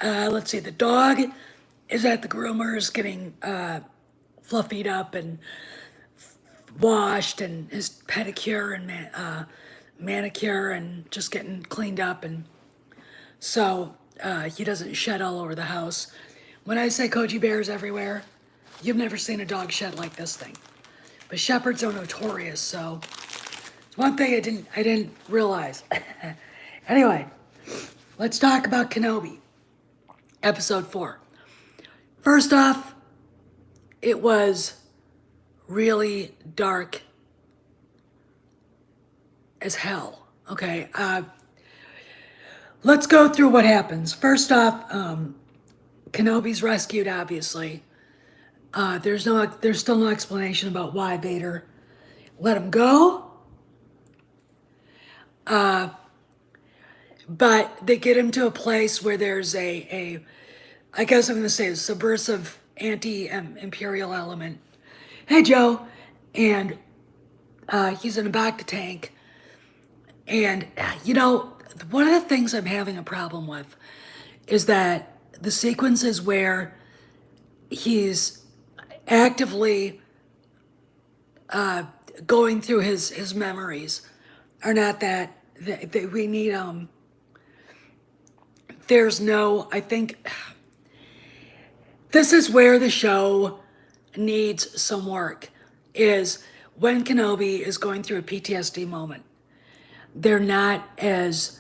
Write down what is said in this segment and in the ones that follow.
Let's see, the dog is at the groomer's getting fluffied up and washed, and his pedicure and manicure, and just getting cleaned up, and so he doesn't shed all over the house. When I say Koji bears everywhere, you've never seen a dog shed like this thing. But shepherds are notorious, so it's one thing I didn't realize. Anyway, let's talk about Kenobi, episode 4. First off, it was really dark as hell. Okay, let's go through what happens. First off, Kenobi's rescued, obviously. There's still no explanation about why Vader let him go. But they get him to a place where there's I guess I'm going to say a subversive anti-Imperial element. Hey, Joe. And he's in a back to tank. And, one of the things I'm having a problem with is that the sequences where he's actively going through his memories are not that we need there's no, I think this is where the show needs some work, is when Kenobi is going through a PTSD moment. They're not as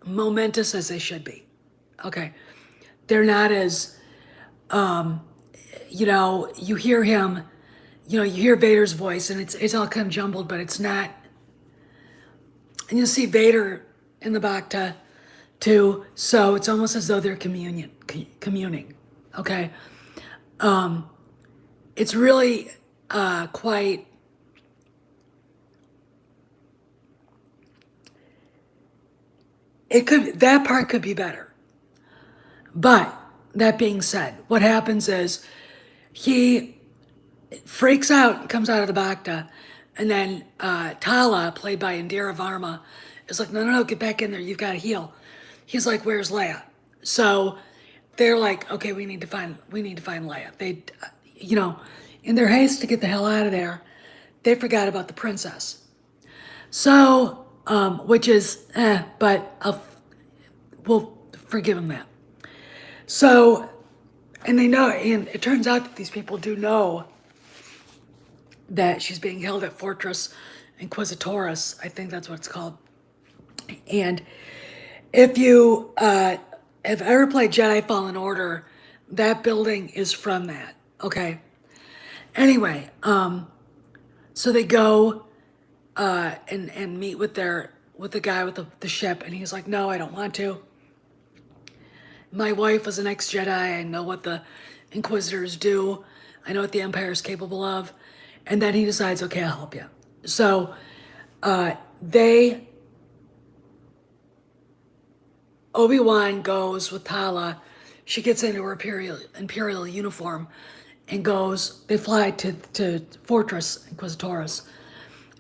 momentous as they should be. Okay. They're not as you hear him, you hear Vader's voice, and it's all kind of jumbled, but it's not. And you see Vader in the Bacta too, so it's almost as though they're communing. Okay, it's really quite. That part could be better, but that being said, what happens is he freaks out and comes out of the Bacta, and then Tala, played by Indira Varma, is like, no, get back in there, you've got to heal. He's like, where's Leia? So they're like, okay, we need to find Leia. They, in their haste to get the hell out of there, they forgot about the princess. So, which is, but we'll forgive them that. So, and they know, and it turns out that these people do know that she's being held at Fortress Inquisitorius. I think that's what it's called. And if you have ever played Jedi Fallen Order, that building is from that. Okay. Anyway, so they go and meet with the guy with the ship, and he's like, no, I don't want to. My wife was an ex-Jedi. I know what the Inquisitors do. I know what the Empire is capable of. And then he decides, okay, I'll help you. So Obi-Wan goes with Tala. She gets into her Imperial uniform and they fly to Fortress Inquisitorius.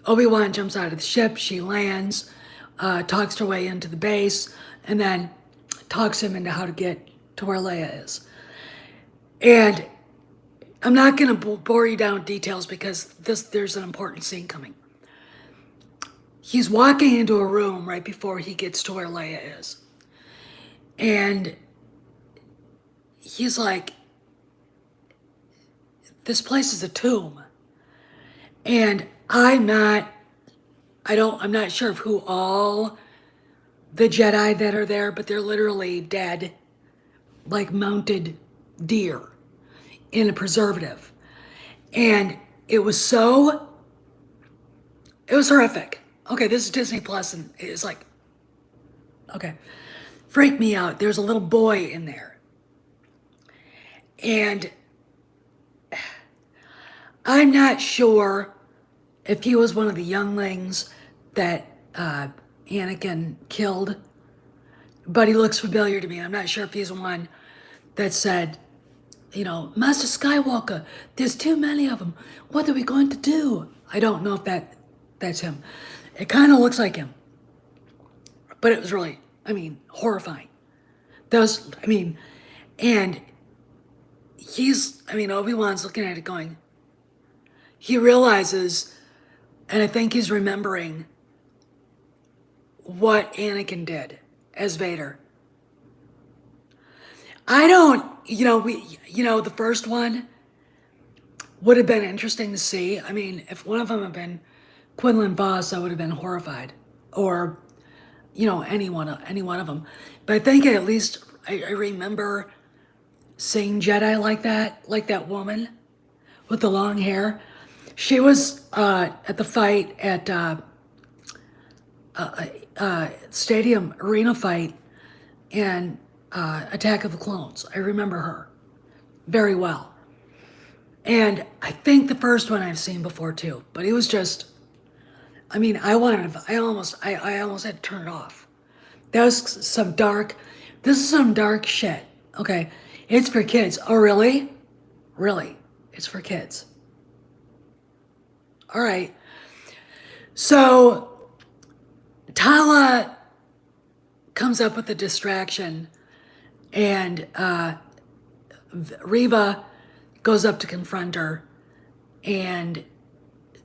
Obi-Wan jumps out of the ship. She lands, talks her way into the base, and then talks him into how to get to where Leia is. And I'm not going to bore you down with details because there's an important scene coming. He's walking into a room right before he gets to where Leia is. And he's like, this place is a tomb. And I'm not sure of who all the Jedi that are there, but they're literally dead, like mounted deer in a preservative. And it was horrific. Okay, this is Disney Plus, and it's like, okay, freaked me out. There's a little boy in there. And I'm not sure if he was one of the younglings that Anakin killed, but he looks familiar to me. I'm not sure if he's the one that said, Master Skywalker, there's too many of them. What are we going to do? I don't know if that's him. It kind of looks like him, but it was really I mean, horrifying. Those, I mean, and Obi-Wan's looking at it going, he realizes, and I think he's remembering what Anakin did as Vader. I don't, the first one would have been interesting to see. I mean, if one of them had been Quinlan Voss, I would have been horrified. Or, any one of them. But I think at least I remember seeing Jedi like that woman with the long hair. She was at the fight at Stadium Arena fight in Attack of the Clones. I remember her very well. And I think the first one I've seen before too, but it was just, I almost had to turn it off. That was this is some dark shit. Okay, it's for kids. Oh, really? Really? It's for kids. All right. So Tala comes up with a distraction, and Reva goes up to confront her, and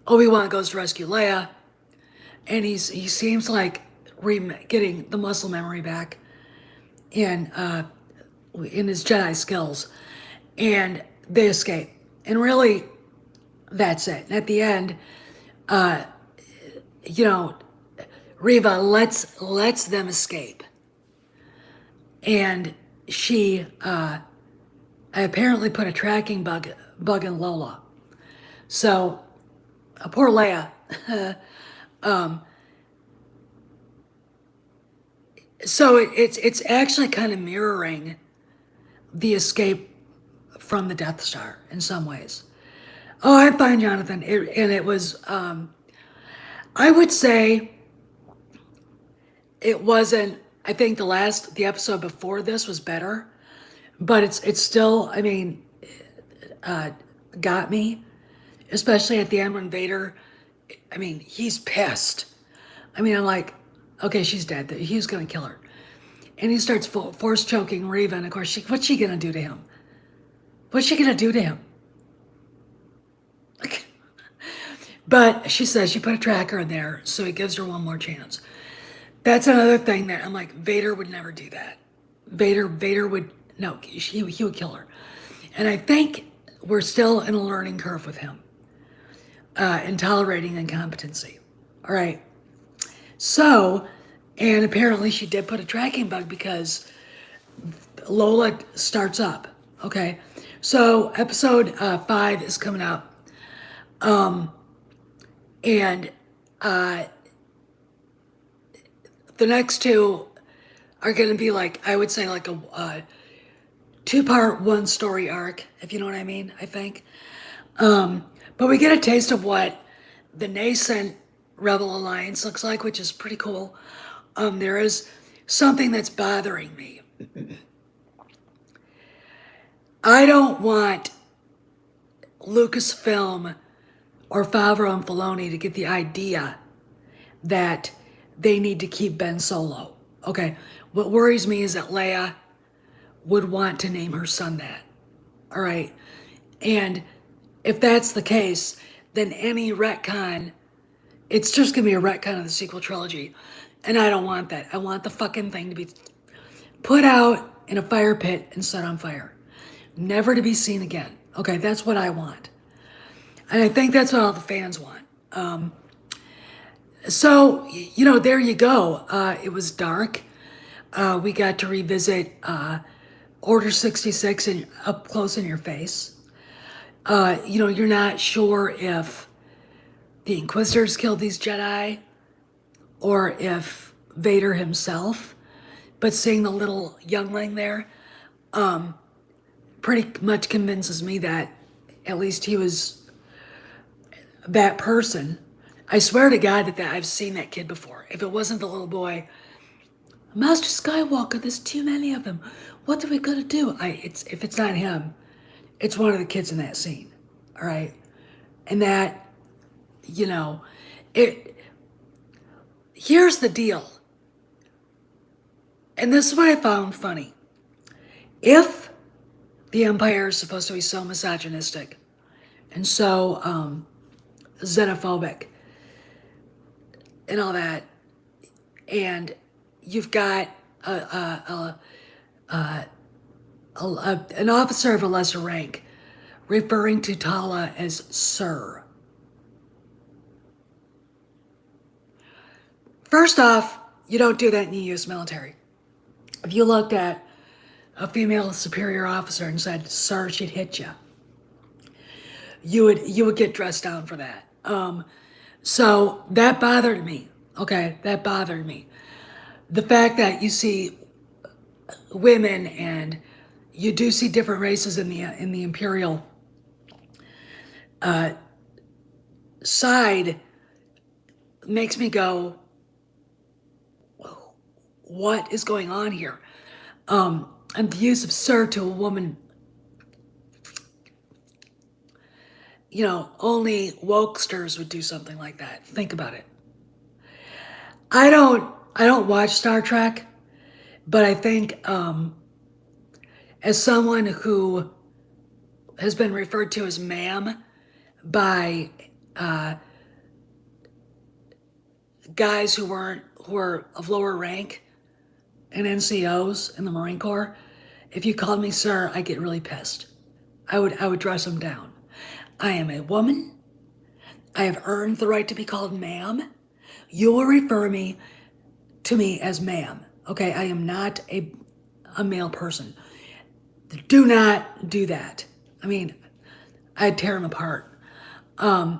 Obi-Wan goes to rescue Leia, and he seems like getting the muscle memory back in his Jedi skills, and they escape. And really, that's it. And at the end, Reva lets them escape, and she apparently put a tracking bug in Lola. So, poor Leia. So it's actually kind of mirroring the escape from the Death Star in some ways. Oh, I'm fine, Jonathan. It was, I would say it wasn't, I think the episode before this was better, but it's still, got me, especially at the end when Vader, he's pissed. I'm like, okay, she's dead. He's gonna kill her. And he starts force choking Reva, and of course, what's she gonna do to him? What's she gonna do to him? But she says she put a tracker in there, so it gives her one more chance. That's another thing that I'm like, Vader would never do that. Vader would, no, he would kill her. And I think we're still in a learning curve with him, in tolerating incompetency. All right. So, and apparently she did put a tracking bug because Lola starts up. Okay. So episode 5 is coming up. And the next two are going to be like, I would say like a 2-part, 1-story arc, if you know what I mean, I think. But we get a taste of what the nascent Rebel Alliance looks like, which is pretty cool. There is something that's bothering me. I don't want Lucasfilm or Favreau and Filoni to get the idea that they need to keep Ben Solo. Okay, what worries me is that Leia would want to name her son that. All right, and if that's the case, then any retcon, it's just gonna be a retcon of the sequel trilogy, and I don't want that. I want the fucking thing to be put out in a fire pit and set on fire, never to be seen again. Okay, that's what I want. And I think that's what all the fans want. So, there you go. It was dark. We got to revisit Order 66 up close in your face. You're not sure if the Inquisitors killed these Jedi or if Vader himself. But seeing the little youngling there pretty much convinces me that at least he was that person. I swear to God that I've seen that kid before. If it wasn't the little boy, Master Skywalker, there's too many of them. What are we gonna do? If it's not him, it's one of the kids in that scene. All right, and that, it. Here's the deal. And this is what I found funny. If the Empire is supposed to be so misogynistic and so xenophobic and all that, and you've got an officer of a lesser rank referring to Tala as Sir. First off, you don't do that in the US military. If you looked at a female superior officer and said, Sir, she'd hit you. You would get dressed down for that. So that bothered me. Okay, that bothered me. The fact that you see women and you do see different races in the Imperial side makes me go, what is going on here? And the use of sir to a woman, only wokesters would do something like that. Think about it. I don't watch Star Trek, but I think as someone who has been referred to as ma'am by guys who were of lower rank and NCOs in the Marine Corps, if you called me sir, I get really pissed. I would dress them down. I am a woman. I have earned the right to be called ma'am. You will refer to me as ma'am. Okay, I am not a male person. Do not do that. I mean, I'd tear them apart. But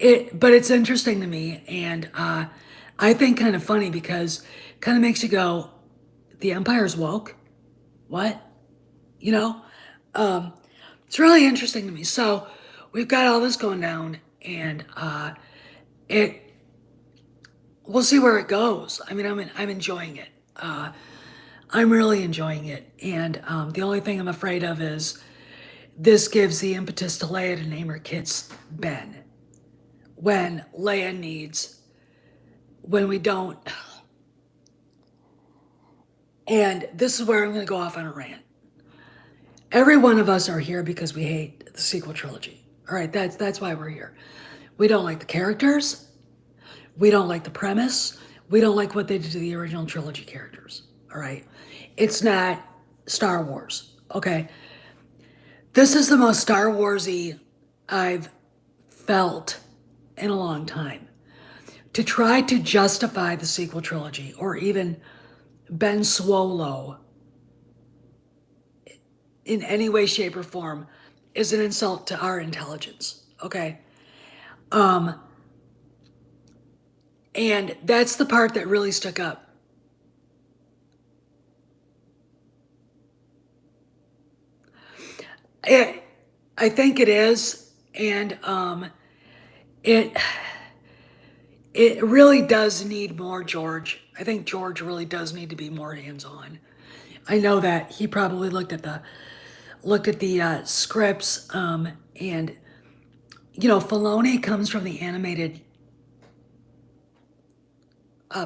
it's interesting to me, and I think kind of funny because it kind of makes you go, the Empire's woke? What? It's really interesting to me. So we've got all this going down, and we'll see where it goes. I mean, I'm enjoying it. I'm really enjoying it, and the only thing I'm afraid of is this gives the impetus to Leia to name her kids Ben, when Leia needs, when we don't. And this is where I'm going to go off on a rant. Every one of us are here because we hate the sequel trilogy. All right, that's why we're here. We don't like the characters. We don't like the premise. We don't like what they did to the original trilogy characters. All right, it's not Star Wars. Okay, this is the most Star Warsy I've felt in a long time. To try to justify the sequel trilogy or even Ben Swolo in any way, shape, or form is an insult to our intelligence, okay? And that's the part that really stuck up. I think it is, and it really does need more George. I think George really does need to be more hands-on. I know that he probably looked at the scripts, and Filoni comes from the animated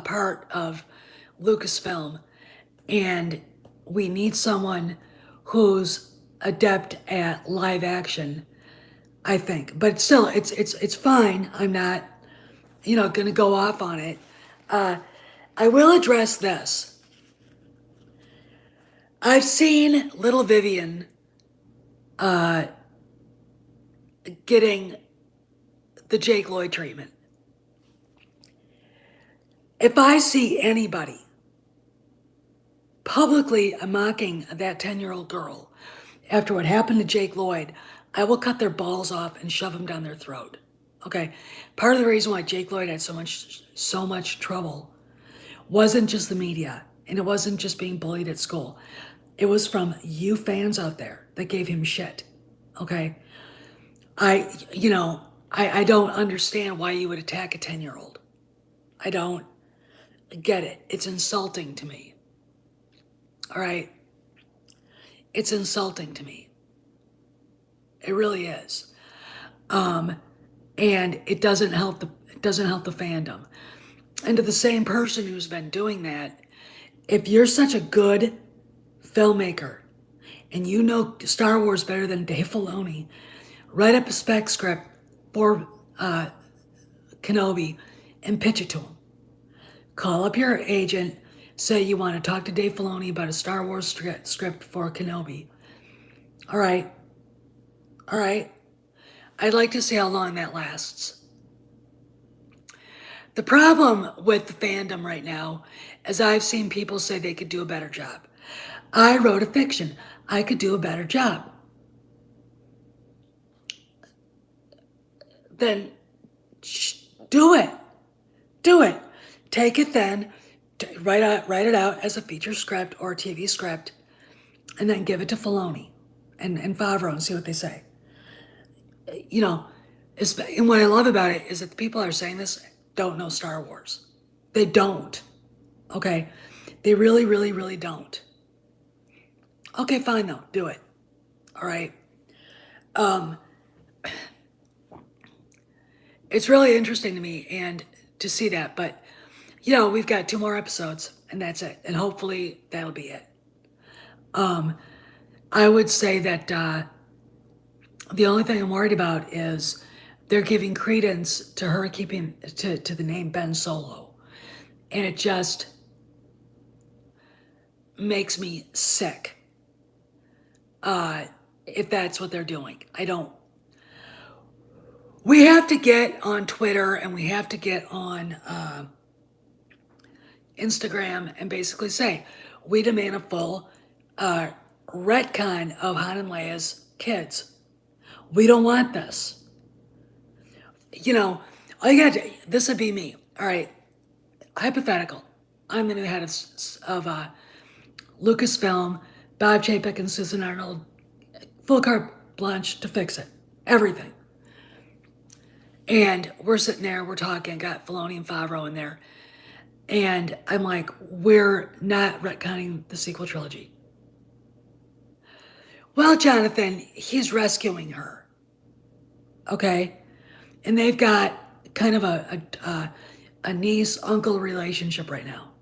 part of Lucasfilm, and we need someone who's adept at live action, I think. But still, it's fine. I'm not, gonna go off on it. I will address this. I've seen little Vivian getting the Jake Lloyd treatment. If I see anybody publicly mocking that 10-year-old girl after what happened to Jake Lloyd, I will cut their balls off and shove them down their throat. Okay? Part of the reason why Jake Lloyd had so much trouble wasn't just the media, and it wasn't just being bullied at school. It was from you fans out there that gave him shit. Okay? I don't understand why you would attack a 10-year-old. I don't get it. It's insulting to me. All right? It's insulting to me. It really is. And it doesn't help the fandom. And to the same person who's been doing that, If you're such a good filmmaker and you know Star Wars better than Dave Filoni, write up a spec script for Kenobi and pitch it to him. Call up your agent, say you want to talk to Dave Filoni about a Star Wars script for Kenobi. All right. All right. I'd like to see how long that lasts. The problem with the fandom right now is I've seen people say they could do a better job. I wrote a fiction. I could do a better job. Then do it. Do it. Take it then, write it out as a feature script or a TV script, and then give it to Filoni and Favreau and see what they say. You know, and what I love about it is that the people that are saying this don't know Star Wars. They don't. Okay? They really, really, really don't. Okay, fine though. Do it. All right? It's really interesting to me and to see that, but we've got 2 more episodes and that's it. And hopefully that'll be it. I would say that the only thing I'm worried about is they're giving credence to her keeping to the name Ben Solo. And it just makes me sick. If that's what they're doing. We have to get on Twitter and we have to get on Instagram and basically say, we demand a full retcon of Han and Leia's kids. We don't want this. All you gotta do, this would be me. All right, hypothetical. I'm the new head of Lucasfilm, Bob Chapek and Susan Arnold, full carte blanche to fix it. Everything. And we're sitting there, we're talking, got Filoni and Favreau in there. And I'm like, we're not retconning the sequel trilogy. Well, Jonathan, he's rescuing her. Okay? And they've got kind of a niece-uncle relationship right now.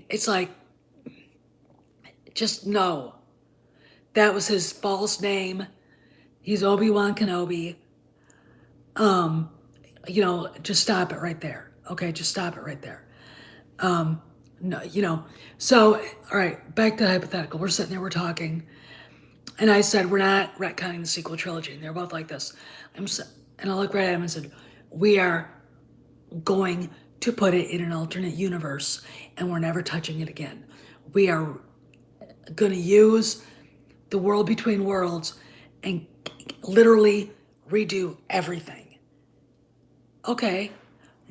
It's like, just no. That was his false name. He's Obi-Wan Kenobi. Just stop it right there. Okay, just stop it right there. No, so, all right, back to the hypothetical. We're sitting there, we're talking. And I said, we're not retconning the sequel trilogy. And they're both like this. And I looked right at him and said, we are going to put it in an alternate universe and we're never touching it again. We are going to use the world between worlds and literally redo everything. Okay.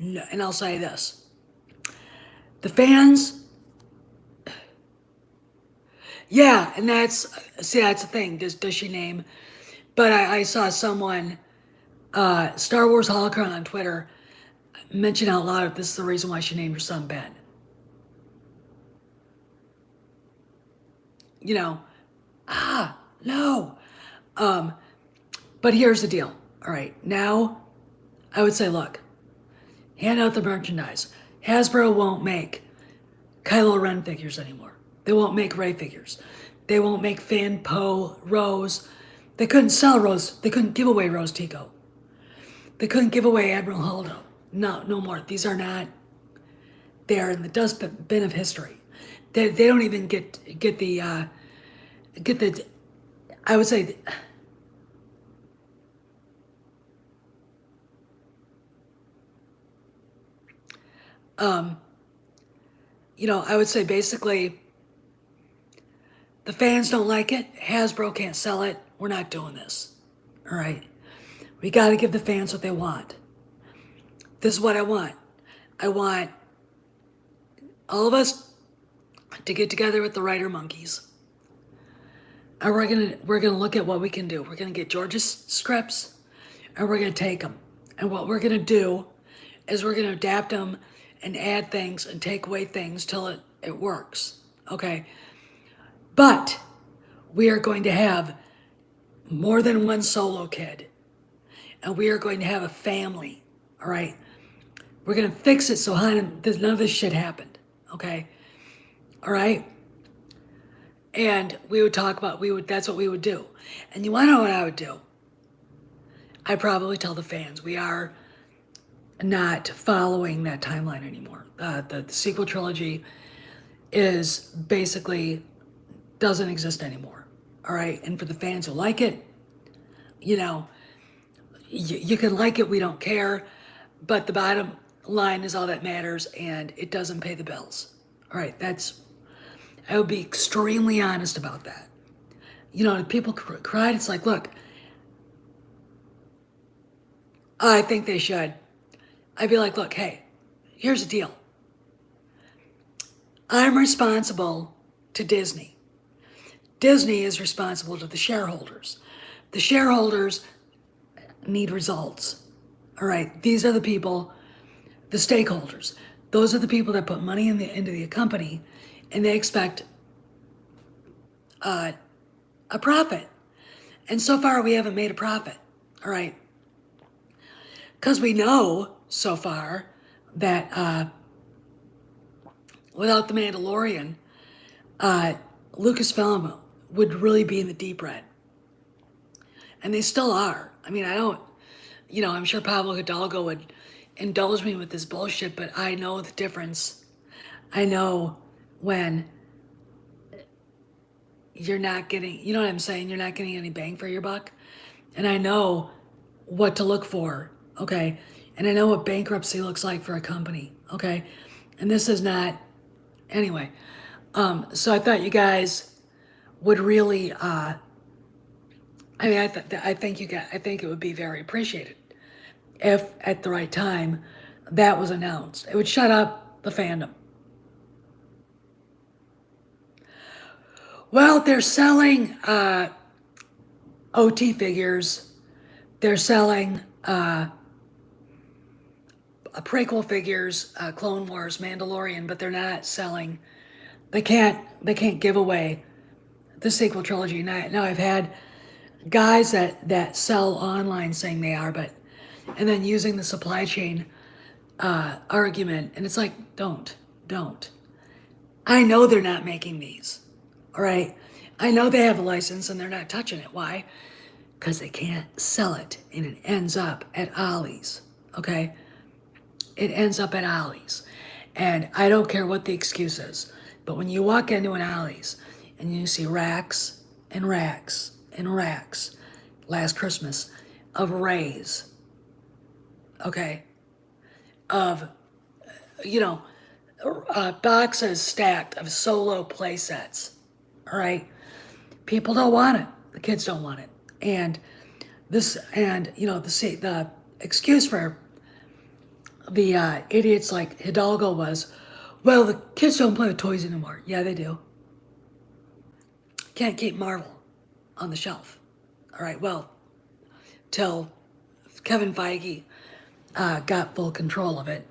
No, and I'll say this. The fans, yeah, and that's the thing. Does she name? But I saw someone, Star Wars Holocron on Twitter, mention out loud, this is the reason why she named her son Ben. No. But here's the deal. All right, now I would say, look, hand out the merchandise. Hasbro won't make Kylo Ren figures anymore. They won't make Rey figures. They won't make Finn, Poe, Rose. They couldn't sell Rose. They couldn't give away Rose Tico. They couldn't give away Admiral Holdo. No more. These are not. They are in the dustbin of history. They don't even get the. I would say. I would say basically, the fans don't like it. Hasbro can't sell it. We're not doing this. All right. We got to give the fans what they want. This is what I want. I want all of us to get together with the writer monkeys. And we're gonna look at what we can do. We're gonna get George's scripts and we're gonna take them. And what we're gonna do is we're gonna adapt them and add things and take away things till it works. Okay? But we are going to have more than one solo kid. And we are going to have a family. All right? We're going to fix it so none of this shit happened. Okay? All right? And we would talk about, that's what we would do. And you want to know what I would do? I'd probably tell the fans, we are not following that timeline anymore. The sequel trilogy is basically doesn't exist anymore. All right? And for the fans who like it, you know, you can like it, we don't care. But the bottom line is all that matters, and it doesn't pay the bills. All right? I would be extremely honest about that. You know, if people cried, it's like, look, I think they should. I'd be like, look, hey, here's the deal. I'm responsible to Disney. Disney is responsible to the shareholders. The shareholders need results. All right, these are the people, the stakeholders. Those are the people that put money into the company, and they expect a profit. And so far, we haven't made a profit. All right, because we know so far that without the Mandalorian, Lucasfilm would really be in the deep red. And they still are. I mean, I'm sure Pablo Hidalgo would indulge me with this bullshit, but I know the difference. I know when you're not getting, you know what I'm saying? You're not getting any bang for your buck. And I know what to look for, okay? And I know what bankruptcy looks like for a company, okay? And this is not, anyway. So I thought you guys would really, I think it would be very appreciated if at the right time that was announced. It would shut up the fandom. Well, they're selling OT figures. They're selling prequel figures, Clone Wars, Mandalorian, but they're not selling. They can't give away the sequel trilogy. Now I've had guys that sell online saying they are, and then using the supply chain argument, and it's like, don't. I know they're not making these, all right? I know they have a license and they're not touching it. Why? Because they can't sell it, and it ends up at Ollie's, okay? It ends up at Ollie's, and I don't care what the excuse is, but when you walk into an Ollie's and you see racks and racks and racks, last Christmas, of Rays, okay, of, boxes stacked of solo play sets, all right? People don't want it. The kids don't want it. And the excuse for the idiots like Hidalgo was, well, the kids don't play with toys anymore. Yeah, they do. Can't keep Marvel on the shelf. All right, well, till Kevin Feige got full control of it.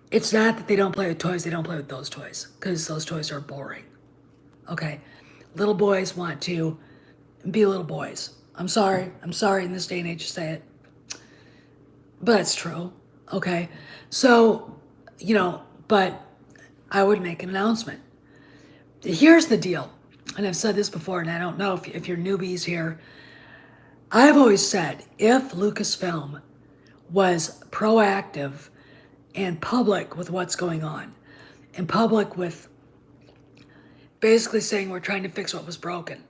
It's not that they don't play with toys, they don't play with those toys, because those toys are boring. Okay? Little boys want to be little boys. I'm sorry in this day and age to say it. But it's true. Okay? So, but I would make an announcement. Here's the deal, and I've said this before, and I don't know if you're newbies here. I've always said, if Lucasfilm was proactive and public with what's going on, and public with basically saying we're trying to fix what was broken,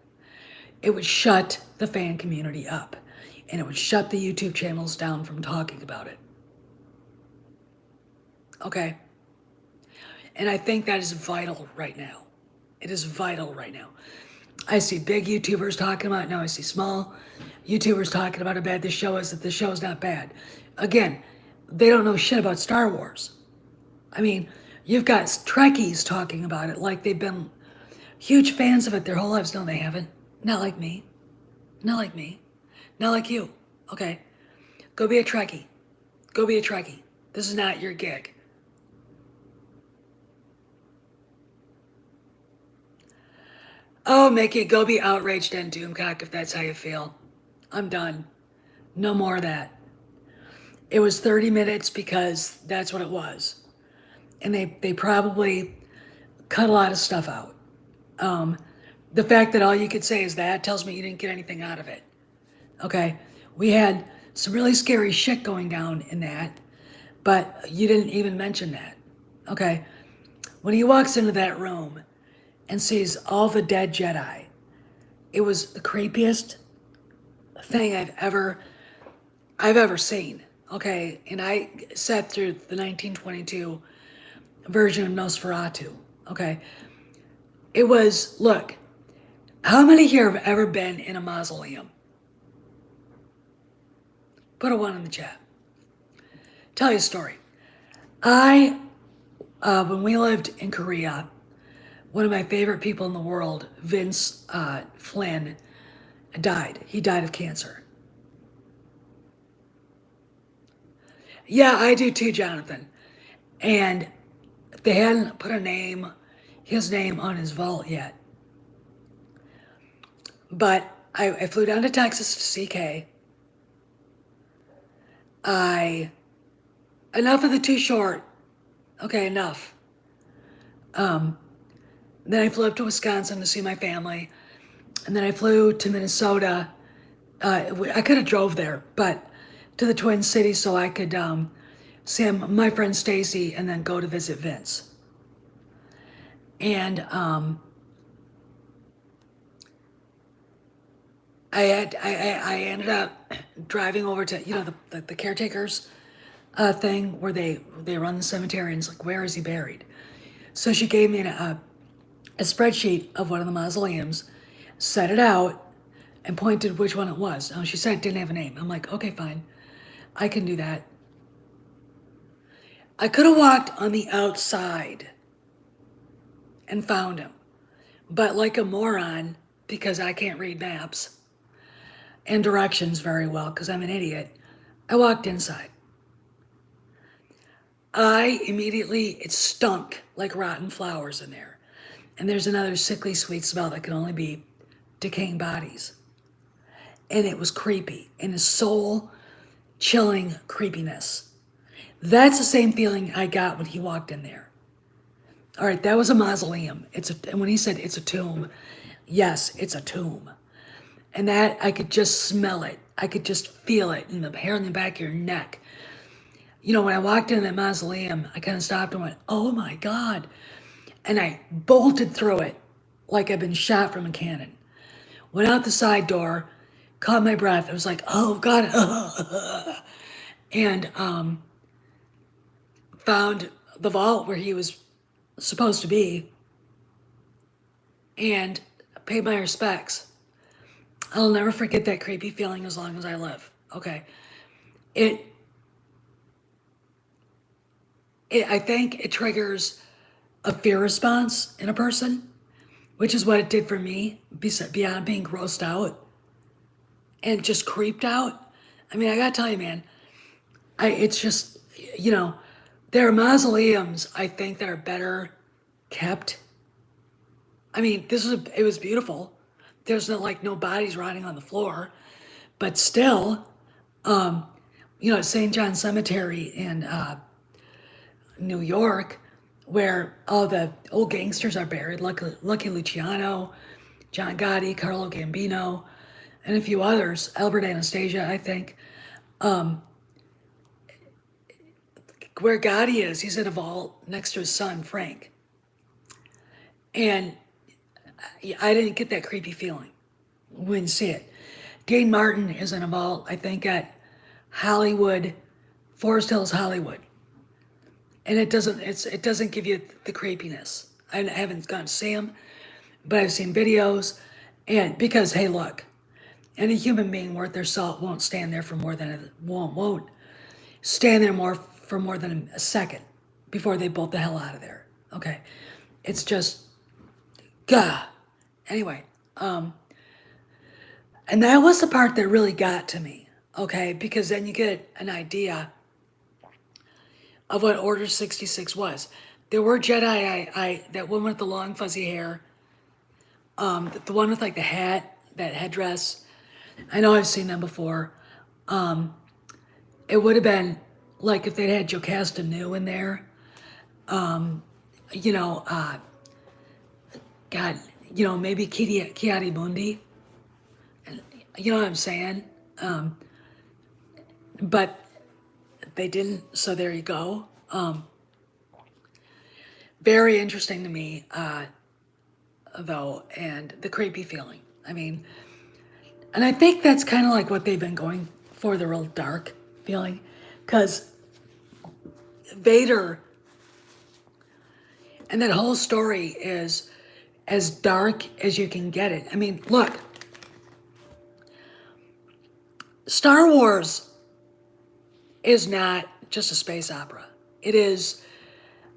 it would shut the fan community up, and it would shut the YouTube channels down from talking about it. Okay? And I think that is vital right now. It is vital right now. I see big YouTubers talking about it. Now I see small YouTubers talking about how bad this show is, that this show is not bad. Again, they don't know shit about Star Wars. I mean, you've got Trekkies talking about it like they've been huge fans of it their whole lives. No, they haven't. Not like me. Not like me. Not like you. Okay? Go be a Trekkie. Go be a Trekkie. This is not your gig. Oh, Mickey, go be outraged and Doomcock if that's how you feel. I'm done. No more of that. It was 30 minutes because that's what it was. And they probably cut a lot of stuff out. The fact that all you could say is that tells me you didn't get anything out of it. Okay? We had some really scary shit going down in that, but you didn't even mention that. Okay? When he walks into that room and sees all the dead Jedi, it was the creepiest thing I've ever seen. Okay? And I sat through the 1922 version of Nosferatu. Okay? It was, look, how many here have ever been in a mausoleum? Put a one in the chat. Tell you a story. When we lived in Korea, one of my favorite people in the world, Vince Flynn, died. He died of cancer. Yeah, I do too, Jonathan. And they hadn't put his name on his vault yet. But I flew down to Texas to see Kay. Enough of the too short. Okay, enough. Then I flew up to Wisconsin to see my family. And then I flew to Minnesota. I could have drove there, but to the Twin Cities so I could see my friend Stacy and then go to visit Vince. And I ended up driving over to the caretakers thing where they run the cemetery and it's like, where is he buried? So she gave me a spreadsheet of one of the mausoleums, set it out, and pointed which one it was. She said it didn't have a name. I'm like, okay, fine. I can do that. I could have walked on the outside and found him. But like a moron, because I can't read maps and directions very well, because I'm an idiot, I walked inside. It stunk like rotten flowers in there. And there's another sickly sweet smell that can only be decaying bodies. And it was creepy, and a soul-chilling creepiness. That's the same feeling I got when he walked in there. All right, that was a mausoleum. And when he said it's a tomb, yes, it's a tomb. And that, I could just smell it. I could just feel it in the hair on the back of your neck. When I walked into that mausoleum, I kind of stopped and went, oh my God. And I bolted through it like I'd been shot from a cannon. Went out the side door, caught my breath. I was like, oh God. And found the vault where he was supposed to be and paid my respects. I'll never forget that creepy feeling as long as I live. Okay. I think it triggers a fear response in a person, which is what it did for me, beyond being grossed out and just creeped out. I mean, I gotta tell you, man, it's just, there are mausoleums, I think, that are better kept. I mean, it was beautiful. There's no bodies rotting on the floor, but still, at St. John Cemetery in New York, where all the old gangsters are buried, Lucky Luciano, John Gotti, Carlo Gambino, and a few others, Albert Anastasia, I think. Where Gotti is, he's in a vault next to his son, Frank. And I didn't get that creepy feeling. Wouldn't see it. Dean Martin is in a vault, I think, at Hollywood, Forest Hills, Hollywood. And it doesn't give you the creepiness. I haven't gone to see him, but I've seen videos. And because, hey, look, any human being worth their salt won't stand there for more than for more than a second before they bolt the hell out of there. Okay, it's just, gah. Anyway, and that was the part that really got to me. Okay, because then you get an idea of what Order 66 was. There were Jedi, that one with the long fuzzy hair, the one with like the hat, that headdress. I know I've seen them before. And it would have been like if they'd had Jocasta Nu in there. You know, God, maybe Kiadi Mundi. You know what I'm saying? But they didn't, so there you go. Very interesting to me, though, and the creepy feeling. I mean, and I think that's kind of like what they've been going for, the real dark feeling. Because Vader and that whole story is as dark as you can get it. I mean, look, Star Wars is not just a space opera. It is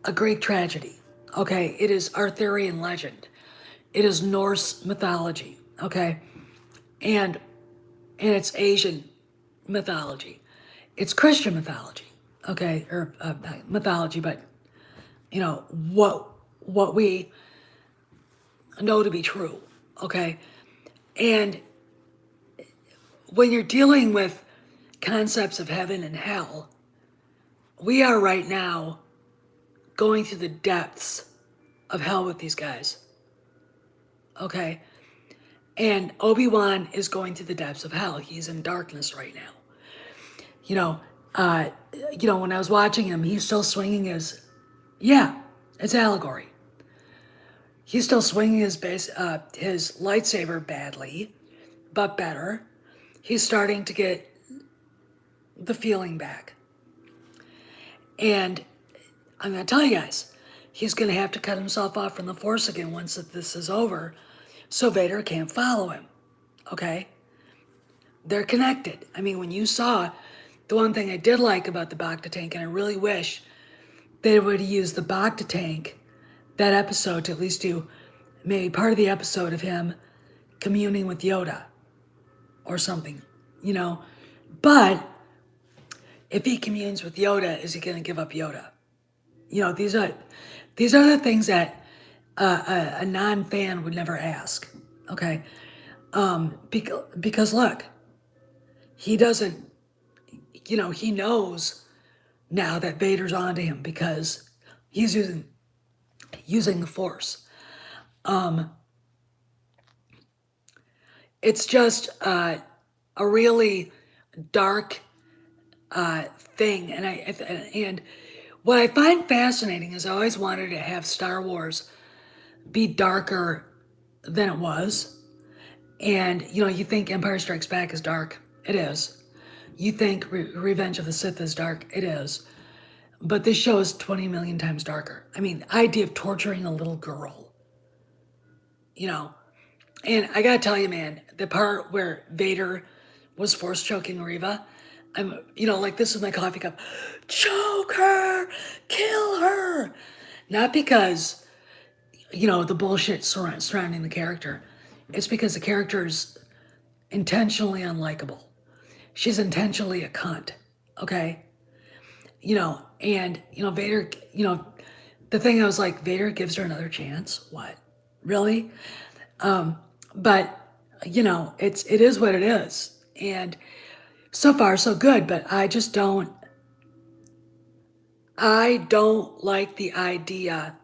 a Greek tragedy. Okay, it is Arthurian legend. It is Norse mythology. Okay, and it's Asian mythology. It's Christian mythology. Okay, or not mythology, but what we know to be true. Okay, and when you're dealing with concepts of heaven and hell, we are right now going through the depths of hell with these guys. Okay? And Obi-Wan is going through the depths of hell. He's in darkness right now. You know, when I was watching him, he's still swinging his, yeah, it's allegory. He's still swinging his lightsaber badly, but better. He's starting to get the feeling back. And I'm going to tell you guys, he's going to have to cut himself off from the Force again once this is over, so Vader can't follow him. Okay? They're connected. I mean, when you saw, the one thing I did like about the Bacta tank, and I really wish they would use the Bacta tank, that episode, to at least do maybe part of the episode of him communing with Yoda or something, But if he communes with Yoda, is he going to give up Yoda? These are the things that a non-fan would never ask. Okay, because look, he doesn't. He knows now that Vader's onto him because he's using the Force. It's just a really dark thing, and what I find fascinating is I always wanted to have Star Wars be darker than it was. And, you think Empire Strikes Back is dark. It is. You think Revenge of the Sith is dark. It is. But this show is 20 million times darker. I mean, the idea of torturing a little girl. And I gotta tell you, man, the part where Vader was force choking Reva, I'm, like this is my coffee cup. Choke her! Kill her! Not because, the bullshit surrounding the character. It's because the character is intentionally unlikable. She's intentionally a cunt, okay? And, Vader, the thing I was like, Vader gives her another chance? What? Really? But, it is what it is. And so far, so good, but I don't like the idea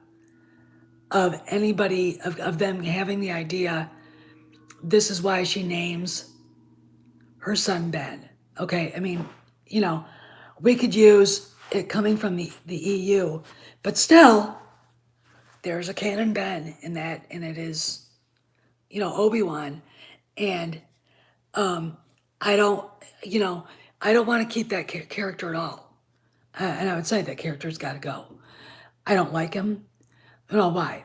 of anybody, of them having the idea, this is why she names her son Ben. Okay, I mean, we could use it coming from the EU, but still, there's a canon Ben in that, and it is, Obi-Wan, and I don't, I don't want to keep that character at all, and I would say that character's got to go. I don't like him. I don't know why.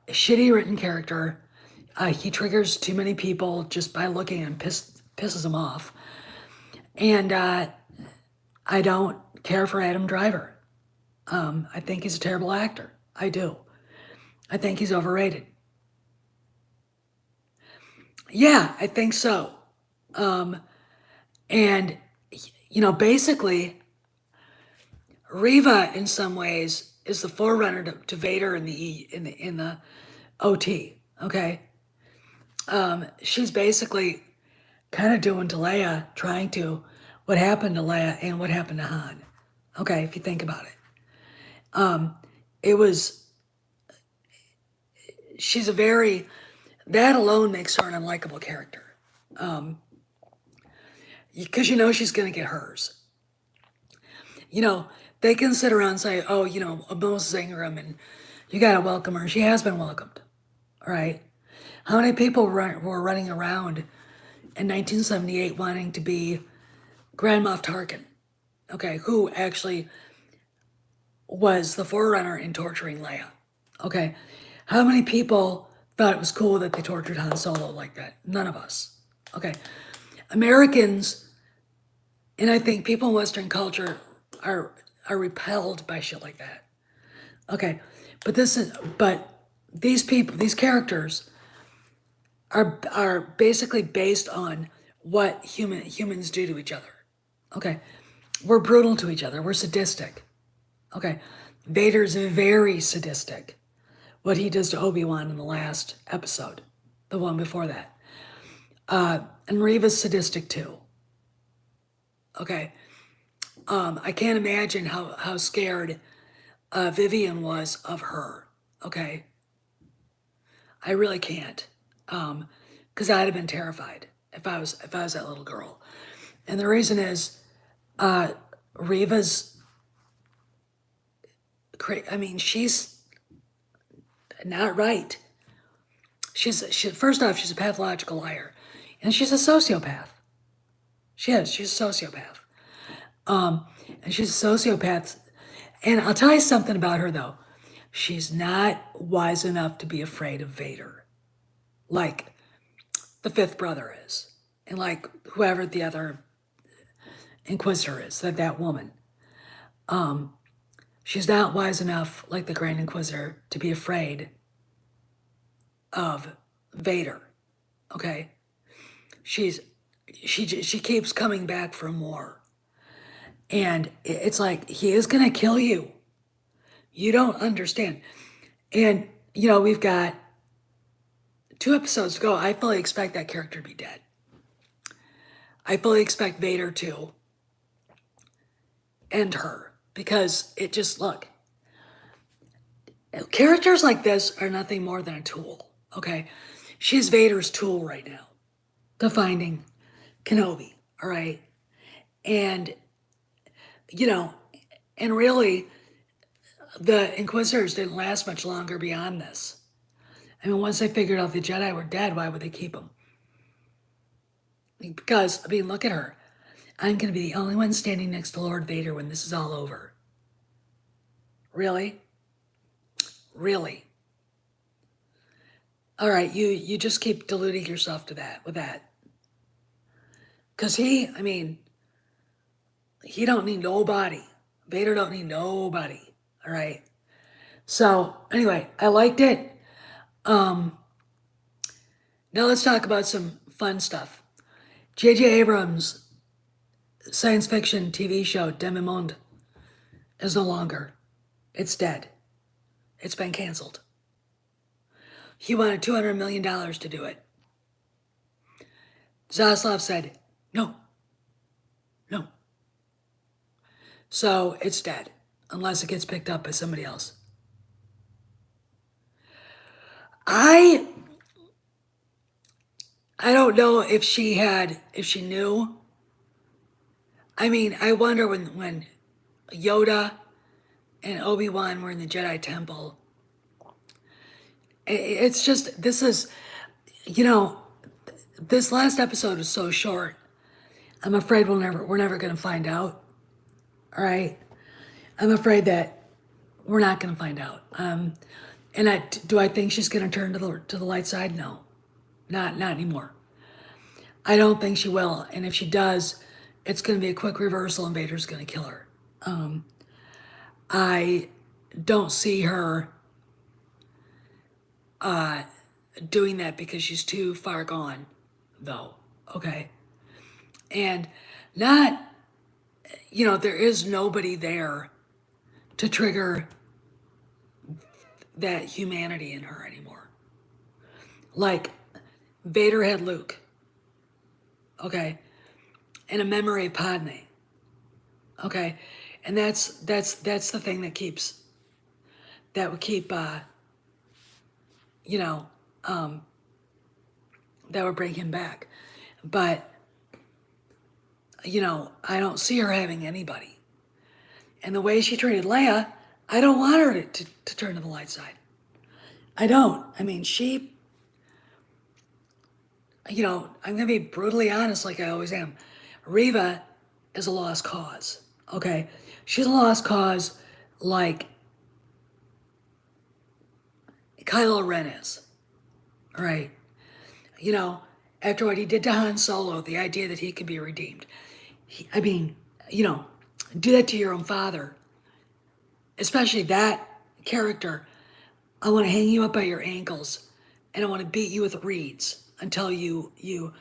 Shitty written character. He triggers too many people just by looking and pisses them off. And I don't care for Adam Driver. I think he's a terrible actor. I do. I think he's overrated. Yeah, I think so. And basically, Reva in some ways is the forerunner to Vader in the OT. Okay, she's basically kind of doing to Leia, trying to what happened to Leia and what happened to Han. Okay, if you think about it. It was, she's a very, that alone makes her an unlikable character. Because you know she's going to get hers. You know, they can sit around and say, oh, you know, Moses Ingram, and you got to welcome her. She has been welcomed, all right? How many people were running around in 1978 wanting to be Grand Moff Tarkin, okay, who actually was the forerunner in torturing Leia, okay? How many people thought it was cool that they tortured Han Solo like that? None of us, okay? Americans, and I think people in Western culture are repelled by shit like that. Okay, but these people, these characters are basically based on what humans do to each other. Okay, we're brutal to each other. We're sadistic. Okay, Vader's very sadistic. What he does to Obi-Wan in the last episode, the one before that, and Reva's sadistic too. Okay, I can't imagine how scared Vivian was of her. Okay, I really can't, because I'd have been terrified if I was that little girl. And the reason is, Reva's. I mean, she's not right. First off, she's a pathological liar, and she's a sociopath. She's a sociopath. And she's a sociopath. And I'll tell you something about her, though. She's not wise enough to be afraid of Vader, like the fifth brother is, and like whoever the other Inquisitor is, that woman. She's not wise enough, like the Grand Inquisitor, to be afraid of Vader. Okay, she keeps coming back for more, and it's like he is gonna kill you. You don't understand. And, you know, we've got 2 episodes to go. I fully expect that character to be dead. I fully expect Vader to end her, because it just, look, characters like this are nothing more than a tool, okay? She's Vader's tool right now to finding Kenobi, all right? And, you know, and really, the Inquisitors didn't last much longer beyond this. I mean, once they figured out the Jedi were dead, why would they keep them? Because, I mean, look at her. I'm going to be the only one standing next to Lord Vader when this is all over. Really? Really? All right, you just keep deluding yourself to that, with that. Because he don't need nobody. Vader don't need nobody, all right? So, anyway, I liked it. Now let's talk about some fun stuff. J.J. Abrams' science fiction TV show, Demi Monde, is no longer. It's dead. It's been canceled. He wanted $200 million to do it. Zaslav said, no. So it's dead, unless it gets picked up by somebody else. I don't know if she knew. I mean, I wonder when Yoda and Obi-Wan were in the Jedi Temple. It's just, this is, you know, this last episode is so short. I'm afraid we're never going to find out. All right? I'm afraid that we're not going to find out. And do I think she's going to turn to the light side? No, not anymore. I don't think she will. And if she does, it's going to be a quick reversal and Vader's going to kill her. I don't see her doing that because she's too far gone, though. Okay? And not, you know, there is nobody there to trigger that humanity in her anymore. Like, Vader had Luke. Okay? and a memory of Padme. Okay, and that's the thing that keeps that would keep you know that would bring him back. But I don't see her having anybody. And the way she treated Leia, I don't want her to turn to the light side. I don't. I mean, I'm going to be brutally honest like I always am. Reva is a lost cause, okay? She's a lost cause like Kylo Ren is, all right? After what he did to Han Solo, the idea that he could be redeemed. Do that to your own father, especially that character. I want to hang you up by your ankles, and I want to beat you with reeds until your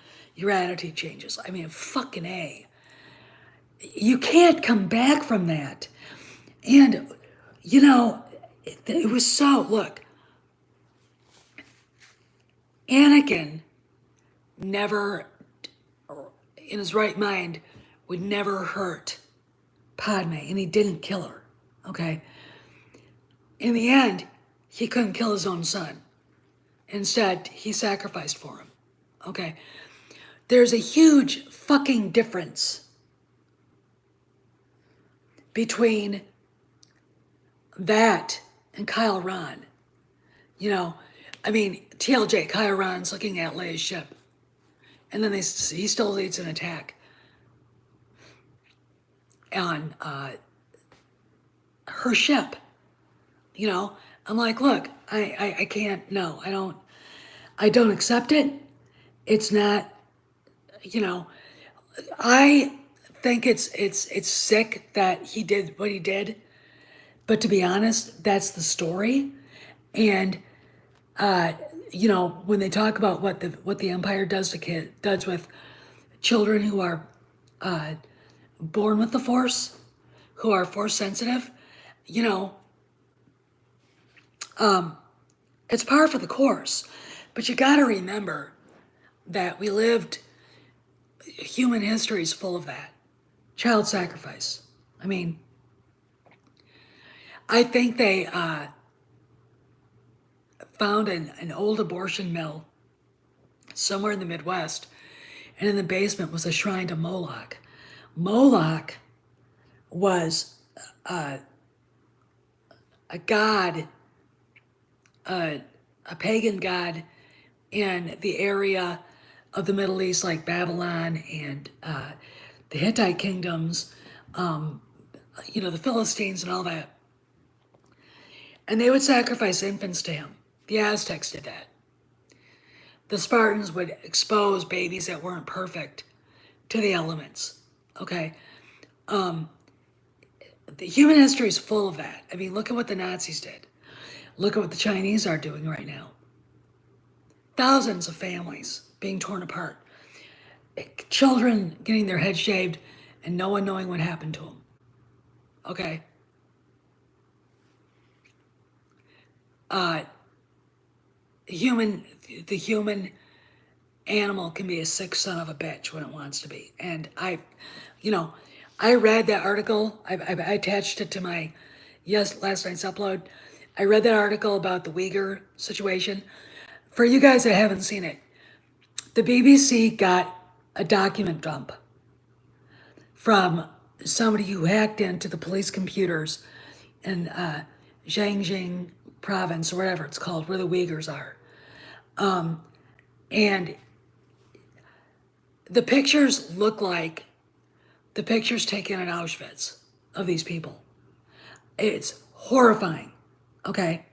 attitude changes. I mean, fucking A. You can't come back from that. And it was so, look, Anakin never, in his right mind, would never hurt Padme, and he didn't kill her, okay? In the end, he couldn't kill his own son. Instead, he sacrificed for him, okay? There's a huge fucking difference between that and Kylo Ren. TLJ, Kylo Ren's looking at Leia's ship, and then he still leads an attack on her ship. I'm like, look, I can't, no, I don't accept it. It's not, I think it's sick that he did what he did, but to be honest, that's the story. And when they talk about what the Empire does with children who are born with the Force, who are Force sensitive, it's par for the course. But you got to remember that human history is full of that. Child sacrifice. I mean, I think they found an old abortion mill somewhere in the Midwest, and in the basement was a shrine to Moloch. Moloch was a god, a pagan god in the area of the Middle East, like Babylon and the Hittite kingdoms, the Philistines and all that. And they would sacrifice infants to him. The Aztecs did that. The Spartans would expose babies that weren't perfect to the elements. Okay? The human history is full of that. I mean, look at what the Nazis did. Look at what the Chinese are doing right now. Thousands of families being torn apart. Children getting their heads shaved and no one knowing what happened to them. Okay? The human animal can be a sick son of a bitch when it wants to be. And I read that article. I attached it to my last night's upload. I read that article about the Uyghur situation. For you guys that haven't seen it, the BBC got a document dump from somebody who hacked into the police computers in Xinjiang province, or whatever it's called, where the Uyghurs are. And the pictures look like the pictures taken in Auschwitz of these people. It's horrifying, okay?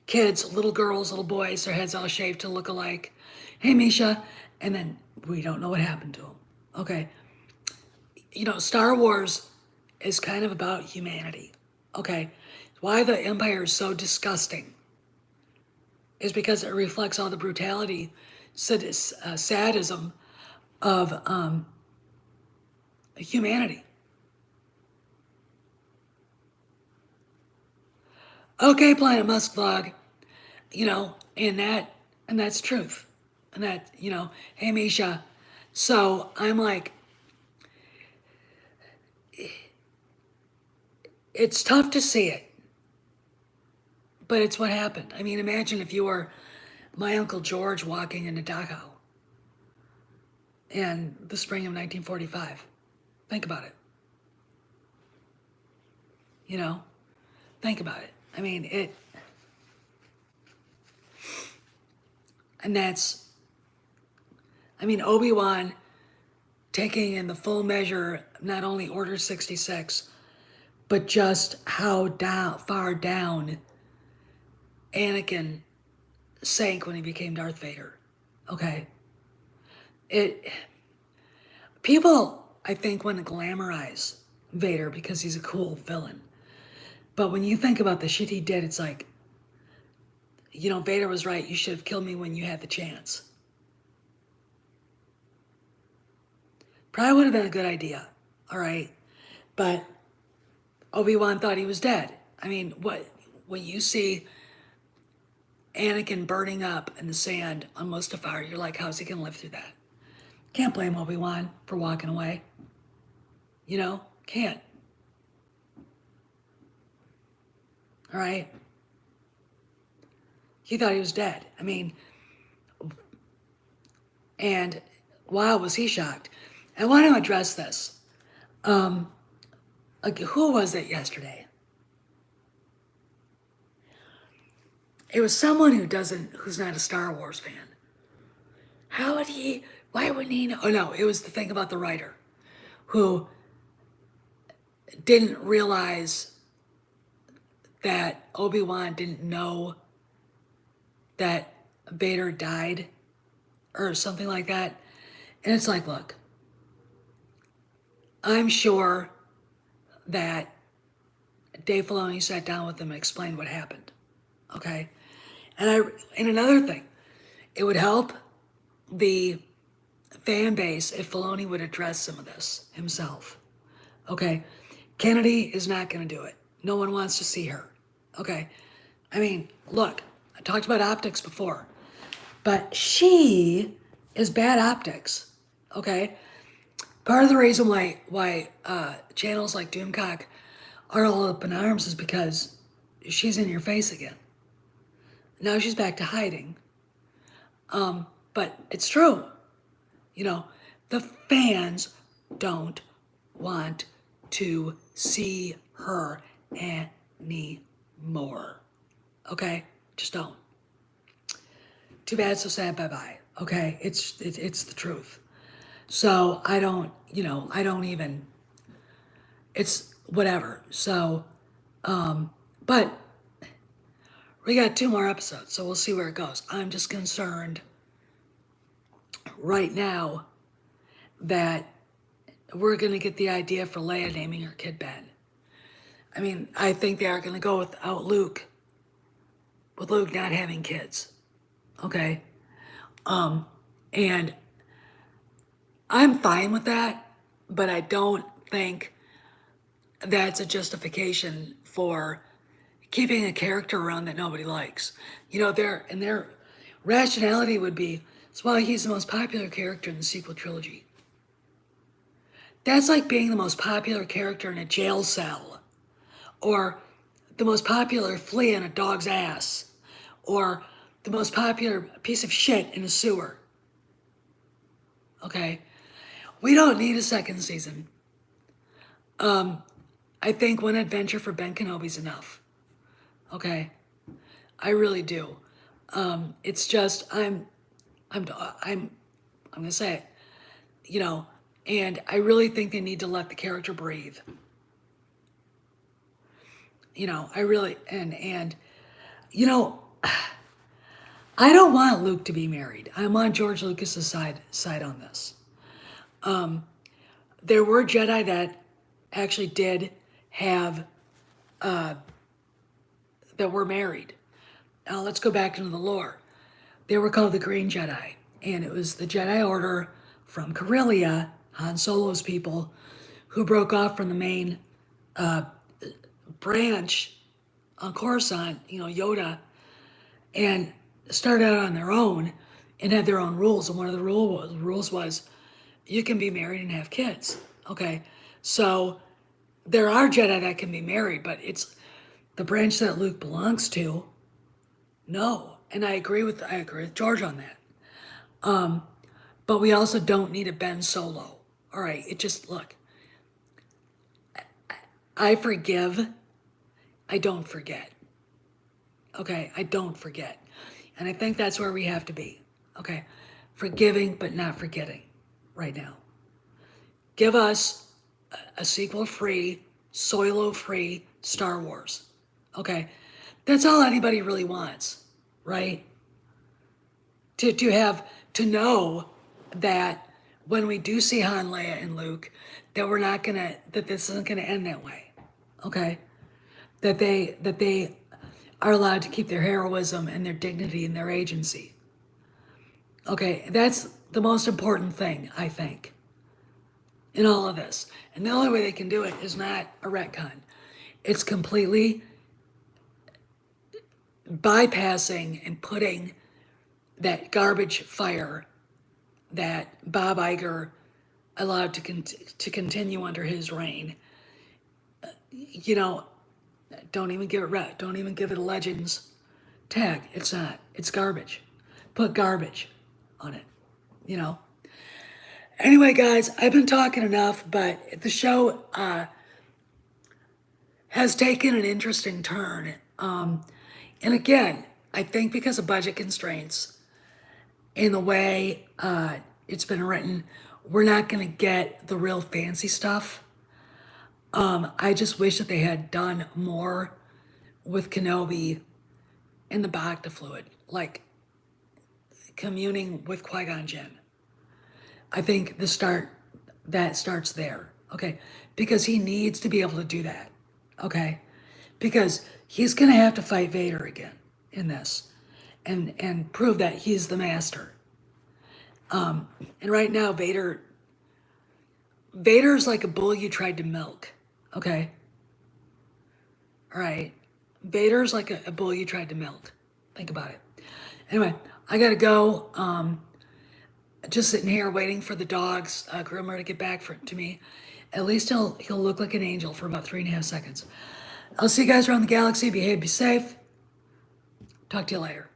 Kids, little girls, little boys, their heads all shaved to look alike. Hey, Misha. And then we don't know what happened to them, okay? Star Wars is kind of about humanity, okay? Why the Empire is so disgusting is because it reflects all the brutality, sadism of humanity. Okay, Planet Musk vlog, and that's truth. And that, hey Misha. So I'm like, it's tough to see it, but it's what happened. I mean, imagine if you were my Uncle George walking into Dachau in the spring of 1945. Think about it. You know, think about it. I mean, and that's, I mean, Obi-Wan taking in the full measure, not only Order 66, but just how far down Anakin sank when he became Darth Vader. Okay. People, I think, want to glamorize Vader because he's a cool villain. But when you think about the shit he did, it's like, you know, Vader was right. You should have killed me when you had the chance. Probably would have been a good idea, all right? But Obi-Wan thought he was dead. I mean, when you see Anakin burning up in the sand on Mustafar, you're like, how's he going to live through that? Can't blame Obi-Wan for walking away. You know, can't. All right? He thought he was dead. I mean, and wow, was he shocked. I want to address this. Who was it yesterday? It was someone who's not a Star Wars fan. Why wouldn't he know? Oh no, it was the thing about the writer who didn't realize that Obi-Wan didn't know that Vader died or something like that. And it's like, look, I'm sure that Dave Filoni sat down with them and explained what happened. Okay? And another thing, it would help the fan base if Filoni would address some of this himself. Okay? Kennedy is not going to do it. No one wants to see her. Okay? I mean, look, I talked about optics before, but she is bad optics. Okay? Part of the reason why channels like Doomcock are all up in arms is because she's in your face again. Now she's back to hiding. But it's true. You know, the fans don't want to see her anymore. Okay? Just don't. Too bad, so sad, bye-bye. Okay? It's the truth. So I don't even, it's whatever. So, but we got 2 more episodes, so we'll see where it goes. I'm just concerned right now that we're going to get the idea for Leia naming her kid Ben. I mean, I think they are going to go without Luke, with Luke not having kids. Okay? And I'm fine with that, but I don't think that's a justification for keeping a character around that nobody likes. You know, their rationality would be, well, he's the most popular character in the sequel trilogy. That's like being the most popular character in a jail cell, or the most popular flea in a dog's ass, or the most popular piece of shit in a sewer. Okay? We don't need a second season. I think one adventure for Ben Kenobi's enough. Okay? I really do. It's just, I'm gonna say it, you know, and I really think they need to let the character breathe. You know, I really, and, you know, I don't want Luke to be married. I'm on George Lucas's side on this. There were Jedi that actually did have, that were married. Now let's go back into the lore. They were called the Green Jedi, and it was the Jedi Order from Corellia, Han Solo's people, who broke off from the main branch on Coruscant, you know, Yoda, and started out on their own and had their own rules. And one of the rules was you can be married and have kids. Okay, so there are Jedi that can be married, but it's the branch that Luke belongs to. No, and I agree with George on that. But we also don't need a Ben Solo. All right, it just look. I forgive. I don't forget. Okay, I don't forget, and I think that's where we have to be. Okay, forgiving but not forgetting. Right now, give us a sequel-free, Solo-free Star Wars. Okay, that's all anybody really wants, right? To know that when we do see Han, Leia, and Luke, that this isn't gonna end that way. Okay, that they are allowed to keep their heroism and their dignity and their agency. Okay, that's the most important thing, I think, in all of this. And the only way they can do it is not a retcon. It's completely bypassing and putting that garbage fire that Bob Iger allowed to continue under his reign. You know, don't even give it a Legends tag. It's not. It's garbage. Put garbage on it. You know. Anyway, guys, I've been talking enough, but the show has taken an interesting turn. And again, I think because of budget constraints, in the way it's been written, we're not going to get the real fancy stuff. I just wish that they had done more with Kenobi and the Bacta fluid, like communing with Qui-Gon Jinn. I think that starts there, okay? Because he needs to be able to do that, okay? Because he's going to have to fight Vader again in this and prove that he's the master. And right now, Vader's like a bull you tried to milk, okay? All right. Vader's like a bull you tried to milk. Think about it. Anyway, I gotta go. Just sitting here waiting for the dog's groomer to get back to me. At least he'll look like an angel for about 3.5 seconds. I'll see you guys around the galaxy. Behave, be safe. Talk to you later.